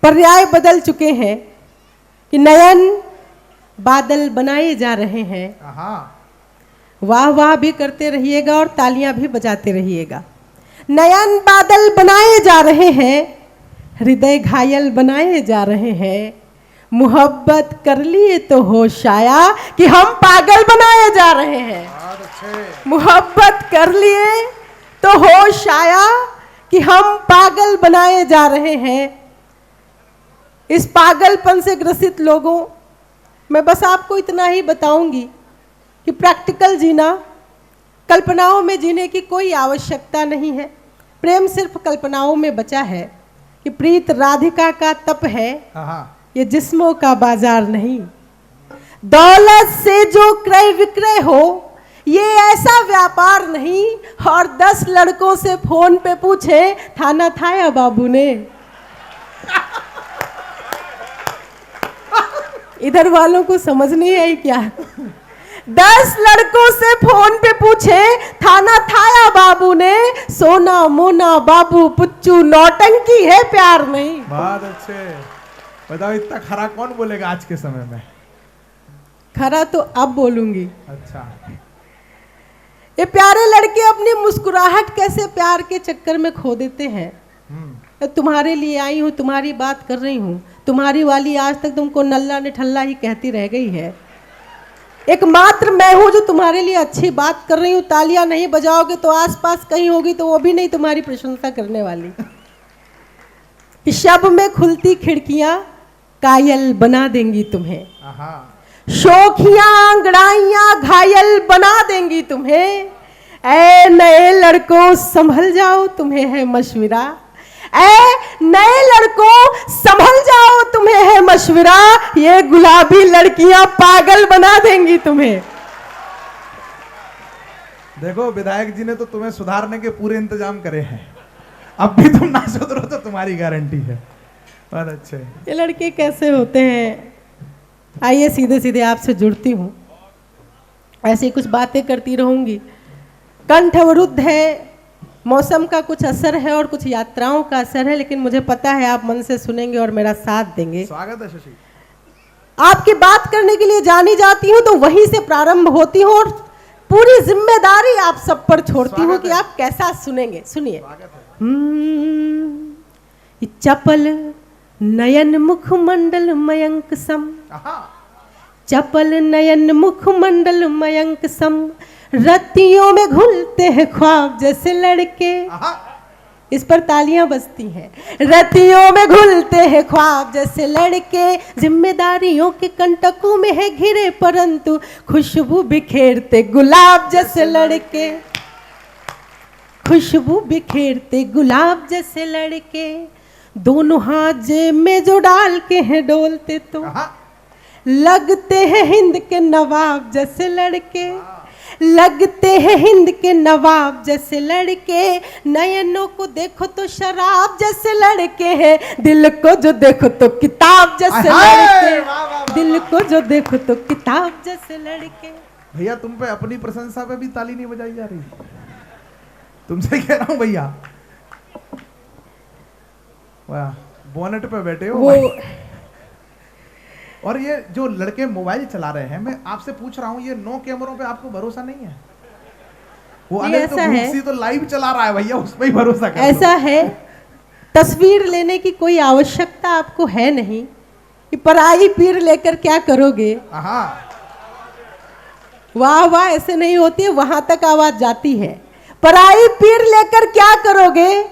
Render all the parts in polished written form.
पर्याय बदल चुके हैं कि नयन बादल बनाए जा रहे हैं। वाह वाह भी करते रहिएगा और तालियां भी बजाते रहिएगा। नयन बादल बनाए जा रहे हैं, हृदय घायल बनाए जा रहे हैं। मोहब्बत कर लिए तो होश आया कि हम पागल बनाए जा रहे हैं। मोहब्बत कर लिए तो होश आया कि हम पागल बनाए जा रहे हैं। इस पागलपन से ग्रसित लोगों, मैं बस आपको इतना ही बताऊंगी कि प्रैक्टिकल जीना, कल्पनाओं में जीने की कोई आवश्यकता नहीं है। प्रेम सिर्फ कल्पनाओं में बचा है कि प्रीत राधिका का तप है, ये जिस्मों का बाजार नहीं। दौलत से जो क्रय विक्रय हो ये ऐसा व्यापार नहीं। और 10 लड़कों से फोन पे पूछे थाना थाया बाबू ने। इधर वालों को समझ नहीं आई क्या? 10 लड़कों से फोन पे पूछे थाना थाया बाबू ने। सोना मोना बाबू पुच्चू नौटंकी है प्यार नहीं। बहुत अच्छे। बताओ इतना खरा कौन बोलेगा आज के समय में? खरा तो अब बोलूंगी। अच्छा। ये प्यारे लड़के अपनी मुस्कुराहट कैसे प्यार के चक्कर में खो देते हैं। तुम्हारे लिए आई हूँ, तुम्हारी बात कर रही हूँ, तुम्हारी वाली आज तक तुमको नल्ला निठल्ला ही कहती रह गई है। एकमात्र मैं हूँ जो तुम्हारे लिए अच्छी बात कर रही हूँ। तालियां नहीं बजाओगे तो आसपास कहीं होगी तो वो भी नहीं तुम्हारी प्रशंसा करने वाली। शब में खुलती खिड़कियां कायल बना देंगी तुम्हें। शोखियां अंगड़ाइयां घायल बना देंगी तुम्हें। ऐ नए लड़कों संभल जाओ तुम्हें है मशविरा। ऐ नए लड़कों संभल जाओ तुम्हें है मशविरा। ये गुलाबी लड़कियां पागल बना देंगी तुम्हें। देखो विधायक जी ने तो तुम्हें सुधारने के पूरे इंतजाम करे हैं। अब भी तुम ना सुधरो तो तुम्हारी गारंटी है। बहुत अच्छे। ये लड़के कैसे होते हैं? आइए सीधे सीधे आपसे जुड़ती हूँ, ऐसी कुछ बातें करती रहूंगी। कंठ अवरुद्ध है, मौसम का कुछ असर है और कुछ यात्राओं का असर है, लेकिन मुझे पता है आप मन से सुनेंगे और मेरा साथ देंगे। स्वागत है शशि। आपकी बात करने के लिए जानी जाती हूँ तो वहीं से प्रारंभ होती हूँ और पूरी जिम्मेदारी आप सब पर छोड़ती हूँ कि आप कैसा सुनेंगे। सुनिए। चपल नयन मुखमंडल मयंक सम, चपल नयन मुखमंडल मयंक सम, रतियों में घुलते हैं ख्वाब जैसे लड़के। इस पर तालियां बजती हैं। रतियों में घुलते हैं ख्वाब जैसे लड़के, जिम्मेदारियों के कंटकों में है घिरे परंतु खुशबू बिखेरते गुलाब जैसे लड़के। खुशबू बिखेरते गुलाब जैसे लड़के, दोनों हाथ जेब में जो डाल के हैं डोलते तो लगते हैं हिंद के नवाब जैसे लड़के। लगते हैं हिंद के नवाब जैसे लड़के, नयनों को देखो तो शराब जैसे लड़के हैं, दिल को जो देखो तो किताब जैसे लड़के। दिल को जो देखो तो किताब जैसे लड़के। भैया तुम पे अपनी प्रशंसा पे भी ताली नहीं बजाई जा रही, तुमसे कह रहा हूँ भैया। वाह, बोनेट पे बैठे हो वो। और ये जो लड़के मोबाइल चला रहे हैं, मैं आपसे पूछ रहा हूँ, ये 9 कैमरों पे आपको भरोसा नहीं है? वो अलग तो भूसी तो लाइव चला रहा है भैया, उस पे ही भरोसा कर। ऐसा है, तस्वीर लेने की कोई आवश्यकता आपको है नहीं कि पराई पीर लेकर क्या करोगे। वाह वाह ऐसे नहीं होती, वहां तक आवाज जाती है। पराई पीर लेकर क्या करोगे,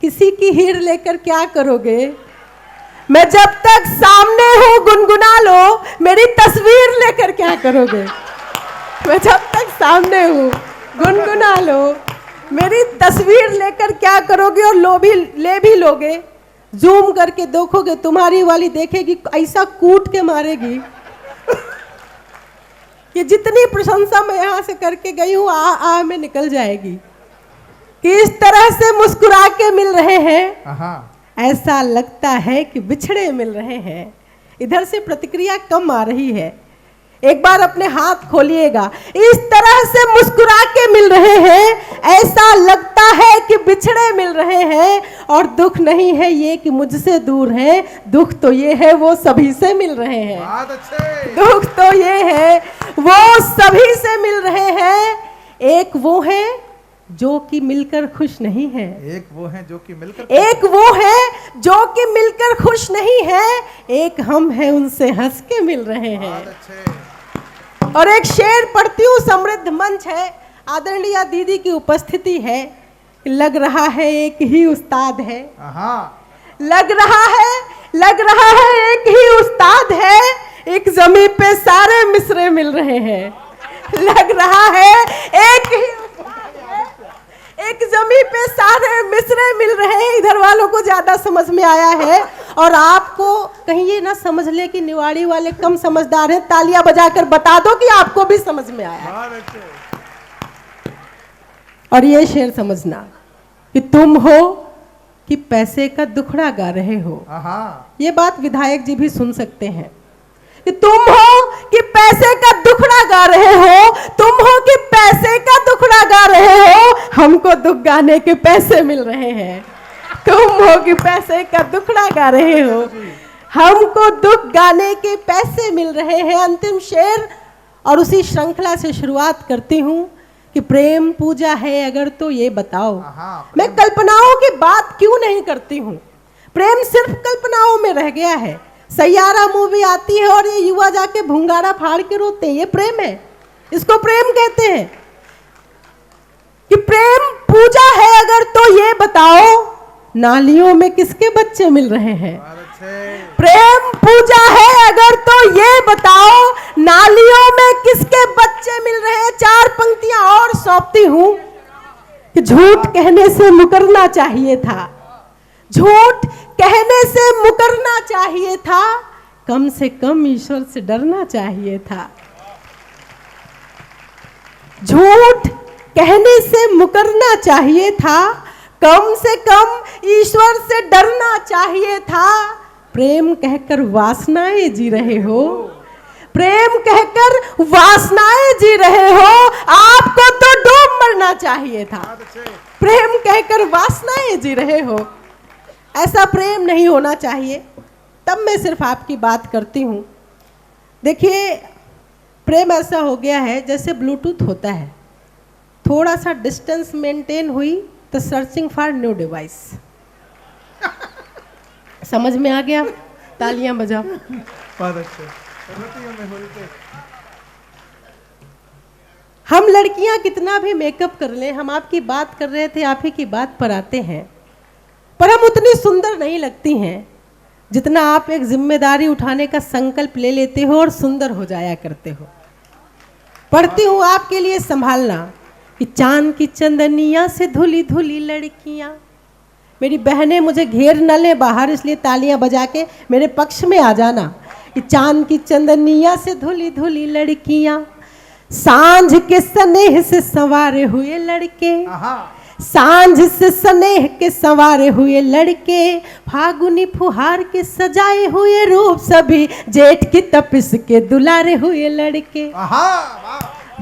किसी की हीर लेकर क्या करोगे। मैं जब तक सामने हूं गुनगुना लो, मेरी तस्वीर लेकर क्या करोगे। मैं जब तक सामने हूं गुनगुना लो, मेरी तस्वीर लेकर क्या करोगे। और ले भी लोगे, जूम करके देखोगे, तुम्हारी वाली देखेगी ऐसा कूट के मारेगी कि जितनी प्रशंसा मैं यहां से करके गई हूं आ में निकल जाएगी। कि इस तरह से मुस्कुरा के मिल रहे हैं, ऐसा लगता है कि बिछड़े मिल रहे हैं। इधर से प्रतिक्रिया कम आ रही है। एक बार अपने हाथ खोलिएगा। इस तरह से मुस्कुरा के मिल रहे हैं, ऐसा लगता है कि बिछड़े मिल रहे हैं। और दुख नहीं है ये कि मुझसे दूर है, दुख तो ये है वो सभी से मिल रहे हैं। बहुत अच्छे। दुख तो ये है वो सभी से मिल रहे हैं। एक वो है जो कि मिलकर खुश नहीं है, एक वो है जो कि मिलकर, एक वो है जो कि मिलकर खुश नहीं है, एक हम हैं उनसे हंस के मिल रहे हैं। बहुत अच्छे। और एक शेर पढ़ती हूँ, समृद्ध मंच है, आदरणीय दीदी की उपस्थिति है। लग रहा है एक ही उस्ताद है, लग रहा है एक ही उस्ताद है, एक जमीन पे सारे मिसरे मिल रहे हैं। लग रहा है एक ही उस्ताद है, एक जमीन पे सारे मिसरे मिल रहे हैं। इधर वालों को ज्यादा समझ में आया है, और आपको कहीं ये ना समझ ले कि निवाड़ी वाले कम समझदार हैं। तालियां बजाकर बता दो कि आपको भी समझ में आया। और ये शेर समझना कि तुम हो कि पैसे का दुखड़ा गा रहे हो। ये बात विधायक जी भी सुन सकते हैं कि तुम हो कि पैसे का दुखड़ा गा रहे हो, तुम हो कि पैसे का दुखड़ा गा रहे हो, हमको दुख गाने के पैसे मिल रहे हैं। तुम हो कि पैसे का दुखड़ा गा रहे हो, हमको दुख गाने के पैसे मिल रहे हैं। अंतिम शेर, और उसी श्रृंखला से शुरुआत करती हूँ कि प्रेम पूजा है अगर तो ये बताओ। मैं कल्पनाओं की बात क्यों नहीं करती हूँ, प्रेम सिर्फ कल्पनाओं में रह गया है। सैयारा मूवी आती है और ये युवा जाके भुंगारा फाड़ के रोते हैं, ये प्रेम है, इसको प्रेम कहते हैं। कि प्रेम पूजा है अगर तो ये बताओ, नालियों में किसके बच्चे मिल रहे हैं। प्रेम पूजा है अगर तो ये बताओ, नालियों में किसके बच्चे मिल रहे हैं। चार पंक्तियां और सौंपती हूं कि झूठ कहने से मुकरना चाहिए था, झूठ कहने से मुकरना चाहिए था, कम से कम ईश्वर से डरना चाहिए था। झूठ कहने से मुकरना चाहिए था, कम से कम ईश्वर से डरना चाहिए था। प्रेम कहकर वासनाएं जी रहे हो, प्रेम कहकर वासनाएं जी रहे हो, आपको तो डूब मरना चाहिए था। प्रेम कहकर वासनाएं जी रहे हो, ऐसा प्रेम नहीं होना चाहिए। तब मैं सिर्फ आपकी बात करती हूँ। देखिए, प्रेम ऐसा हो गया है जैसे ब्लूटूथ होता है, थोड़ा सा डिस्टेंस मेंटेन हुई तो सर्चिंग फॉर न्यू डिवाइस। समझ में आ गया? तालियां बजाओ। हम लड़कियां कितना भी मेकअप कर लें, हम आपकी बात कर रहे थे, आप ही की बात पर आते हैं, पर हम उतनी सुंदर नहीं लगती हैं जितना आप एक जिम्मेदारी उठाने का संकल्प ले लेते हो और सुंदर हो जाया करते हो। पढ़ती हूँ आपके लिए संभालना कि चांद की चंदनिया से धुली धुली लड़कियां। मेरी बहनें मुझे घेर न ले बाहर, इसलिए तालियां बजा के मेरे पक्ष में आ जाना। कि चांद की चंदनिया से धुली धुली लड़कियां, सांझ के स्नेह से संवारे हुए लड़के, सांझ से स्नेह के संवारे हुए लड़के, फागुनी फुहार के सजाए हुए रूप सभी, जेठ की तपिश के दुलारे हुए लड़के,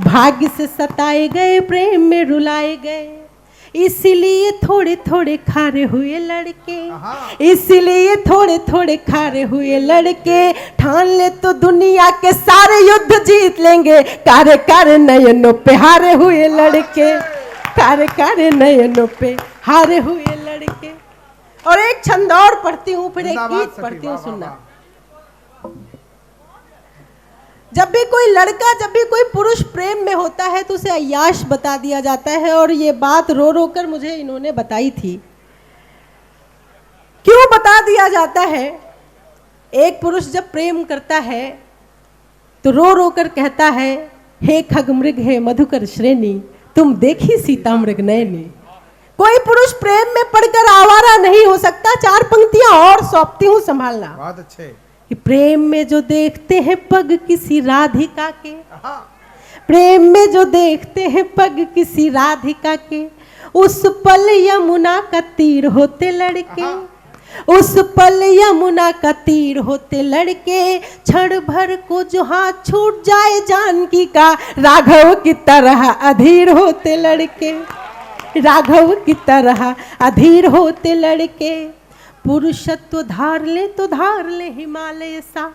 भाग्य से सताए गए प्रेम में रुलाए गए, इसीलिए थोड़े थोड़े खारे हुए लड़के, इसीलिए थोड़े थोड़े खारे हुए लड़के, ठान ले तो दुनिया के सारे युद्ध जीत लेंगे, कारे कारे नयनों पे हारे हुए लड़के, कारे कारे नयनों पे हारे हुए लड़के। और एक छंद और पढ़ती हूँ, फिर एक गीत पढ़ती हूँ, सुनना। जब भी कोई लड़का, जब भी कोई पुरुष प्रेम में होता है तो उसे अय्याश बता दिया जाता है। और ये बात रो रो कर मुझे इन्होंने बताई थी। क्यों बता दिया जाता है? एक पुरुष जब प्रेम करता है तो रो रो कर कहता है, हे खग मृग हे मधुकर श्रेणी, तुम देखी सीता मृग नयनी। कोई पुरुष प्रेम में पड़कर आवारा नहीं हो सकता। चार पंक्तियां और सौंपती हूँ, संभालना। बहुत अच्छे। कि प्रेम में जो देखते हैं पग किसी राधिका के, प्रेम में जो देखते हैं पग किसी राधिका के, उस पल यमुना का तीर होते लड़के, उस पल यमुना का तीर होते लड़के, क्षण भर को जो हाथ छूट जाए जानकी का, राघव की तरह अधीर होते लड़के, राघव की तरह अधीर होते लड़के। पुरुषत्व धार ले तो धार ले हिमालय सा,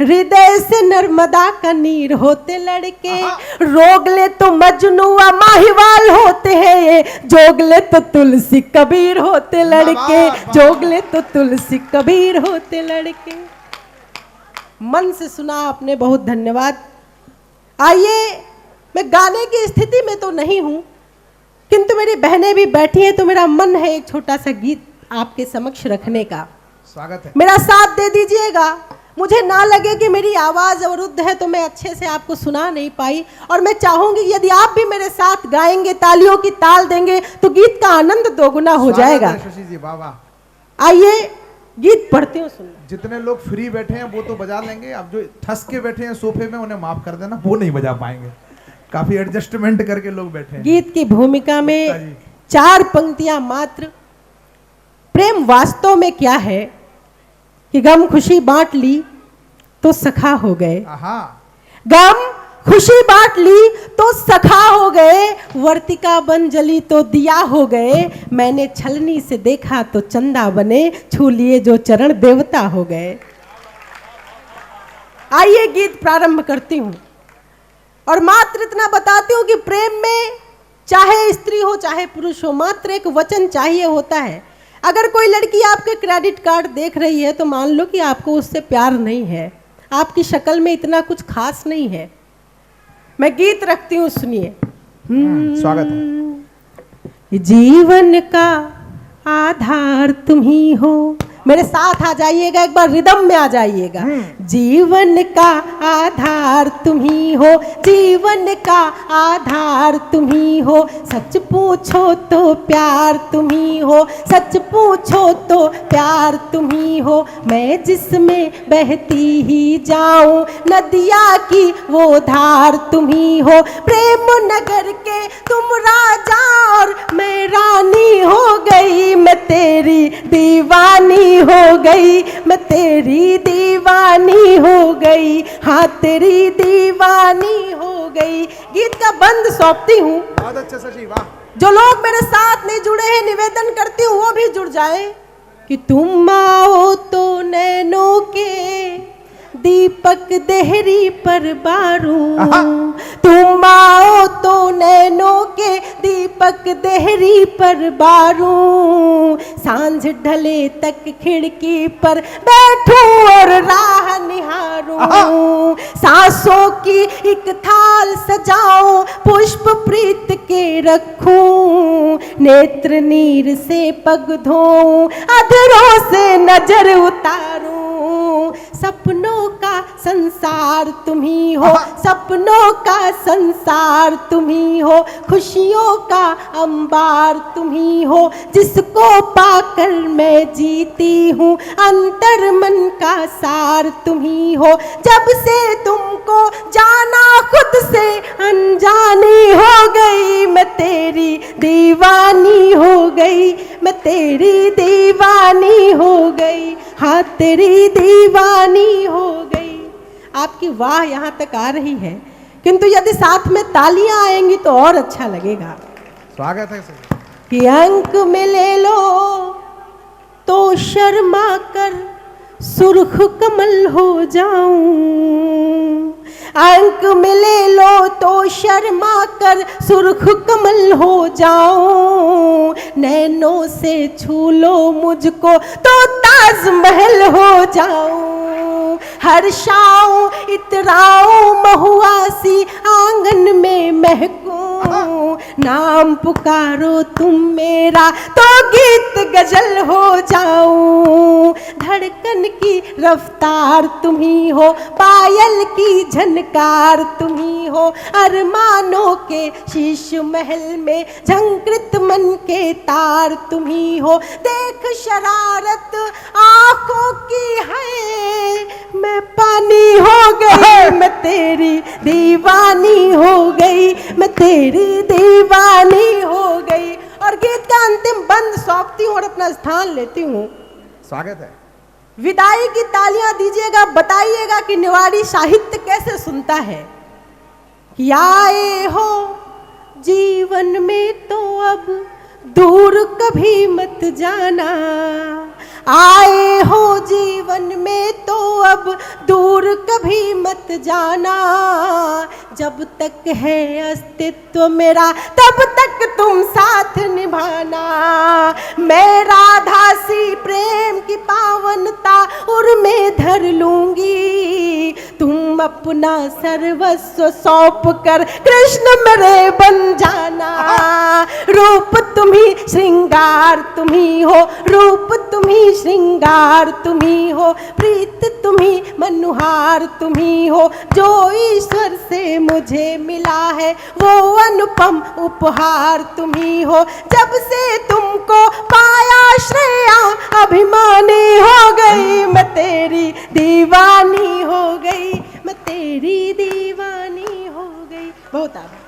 हृदय से नर्मदा का नीर होते लड़के, रोग ले तो मजनू माहिवाल होते हैं ये, जोग ले तो तुलसी कबीर होते लड़के, जोग ले तो तुलसी कबीर होते लड़के। मन से सुना आपने, बहुत धन्यवाद। आइए, मैं गाने की स्थिति में तो नहीं हूं, किंतु मेरी बहनें भी बैठी हैं, तो मेरा मन है एक छोटा सा गीत आपके समक्ष रखने का। स्वागत है। मेरा साथ दे दीजिएगा, मुझे ना लगे कि मेरी आवाज अवरुद्ध है तो मैं अच्छे से आपको सुना नहीं पाई, और मैं चाहूंगी यदि आप भी मेरे साथ गाएंगे, तालियों की ताल देंगे, तो गीत का आनंद दोगुना हो जाएगा। शशि जी, वाह वाह। आइए गीत पढ़ती हूँ, सुन। जितने लोग फ्री बैठे हैं वो तो बजा लेंगे, अब जो ठस के बैठे हैं सोफे में उन्हें माफ कर देना, वो नहीं बजा पाएंगे, काफी एडजस्टमेंट करके लोग बैठे हैं। गीत की भूमिका में 4 पंक्तियां मात्र। प्रेम वास्तव में क्या है कि गम खुशी बांट ली तो सखा हो गए, गम खुशी बांट ली तो सखा हो गए, वर्तिका बन जली तो दिया हो गए, मैंने छलनी से देखा तो चंदा बने, छू लिए जो चरण देवता हो गए। आइए गीत प्रारंभ करती हूं, और मात्र इतना बताती हूं कि प्रेम में चाहे स्त्री हो चाहे पुरुष हो, मात्र एक वचन चाहिए होता है। अगर कोई लड़की आपके क्रेडिट कार्ड देख रही है तो मान लो कि आपको उससे प्यार नहीं है, आपकी शक्ल में इतना कुछ खास नहीं है। मैं गीत रखती हूँ, सुनिए। स्वागत है। जीवन का आधार तुम ही हो, मेरे साथ आ जाइएगा, एक बार रिदम में आ जाइएगा। जीवन का आधार तुम ही हो, जीवन का आधार तुम ही हो, सच पूछो तो प्यार तुम ही हो, सच पूछो तो प्यार तुम ही हो, मैं जिसमें बहती ही जाऊं नदिया की वो धार तुम ही हो, प्रेम नगर के तुम राजा और मैं रानी हो गई, मैं तेरी दीवानी हो गई, मैं तेरी दीवानी हो गई, हाँ तेरी दीवानी हो गई। गीत का बंद सौंपती हूँ। बहुत अच्छा शशि, वाह। जो लोग मेरे साथ नहीं जुड़े हैं, निवेदन करती हूँ वो भी जुड़ जाए कि तुम आओ तो नैनों के दीपक देहरी पर बारूं, तुम आओ तो नैनों के दीपक देहरी पर बारूं, सांझ ढले तक खिड़की पर बैठूं और राह निहारूं, सांसों की एक थाल सजाऊं, पुष्प प्रीत के रखूं, नेत्र नीर से पग धोऊं, अधरों से नजर उतारूं, सपनों का संसार तुम ही हो, सपनों का संसार तुम ही हो, खुशियों का अंबार तुम ही हो, जिसको पाकर मैं जीती हूँ, अंतर मन का सार तुम ही हो, जब से तुमको जाना खुद से अनजानी हो गई, मैं तेरी दीवानी हो गई, मैं तेरी दीवानी हो गई, हाँ तेरी दीवानी हो गई। आपकी वाह यहाँ तक आ रही है, किंतु यदि साथ में तालियां आएंगी तो और अच्छा लगेगा। स्वागत है सर। कि अंक में ले लो तो शर्मा कर सुर्ख कमल हो जाऊं, अंक में ले लो तो शर्मा कर सुर्ख कमल हो जाऊं, नैनों से छू लो मुझको तो ताजमहल हो जाऊं, हर्षाऊं इतराऊं महुआसी आंगन में महकूं, नाम पुकारो तुम मेरा तो गीत गजल हो जाऊं, धड़कन की रफ्तार तुम ही हो, पायल की झनकार तुम ही हो, अरमानों के शीश महल में झंकृत मन के तार तुम ही हो, देख शरारत आंखों की है, मैं पानी हो गई, मैं तेरी दीवानी हो गई, मैं तेरी दीवानी हो गई। और गीत का अंतिम बंद सौंपती हूँ और अपना स्थान लेती हूँ। स्वागत है। विदाई की तालियां दीजिएगा, बताइएगा कि निवाड़ी साहित्य कैसे सुनता है। कि आए हो जीवन में तो अब दूर कभी मत जाना, आए हो जीवन में तो अब दूर कभी मत जाना, जब तक है अस्तित्व मेरा तब तक तुम साथ निभाना। मैं राधा सी प्रेम की पावनता उर में धर लूंगी, तुम अपना सर्वस्व सौंप कर कृष्ण मेरे बन जाना। रूप तुम्ही श्रृंगार तुम्ही हो, रूप तुम्ही श्रृंगार तुम्ही हो, प्रीत तुम्ही मनुहार तुम्ही हो, जो ईश्वर से मुझे मिला है वो अनुपम उपहार तुम्ही हो। जब से तुमको पाया श्रेया अभिमानी हो गई, मैं तेरी दीवानी हो गई, मैं तेरी दीवानी हो गई। बहुत आभार।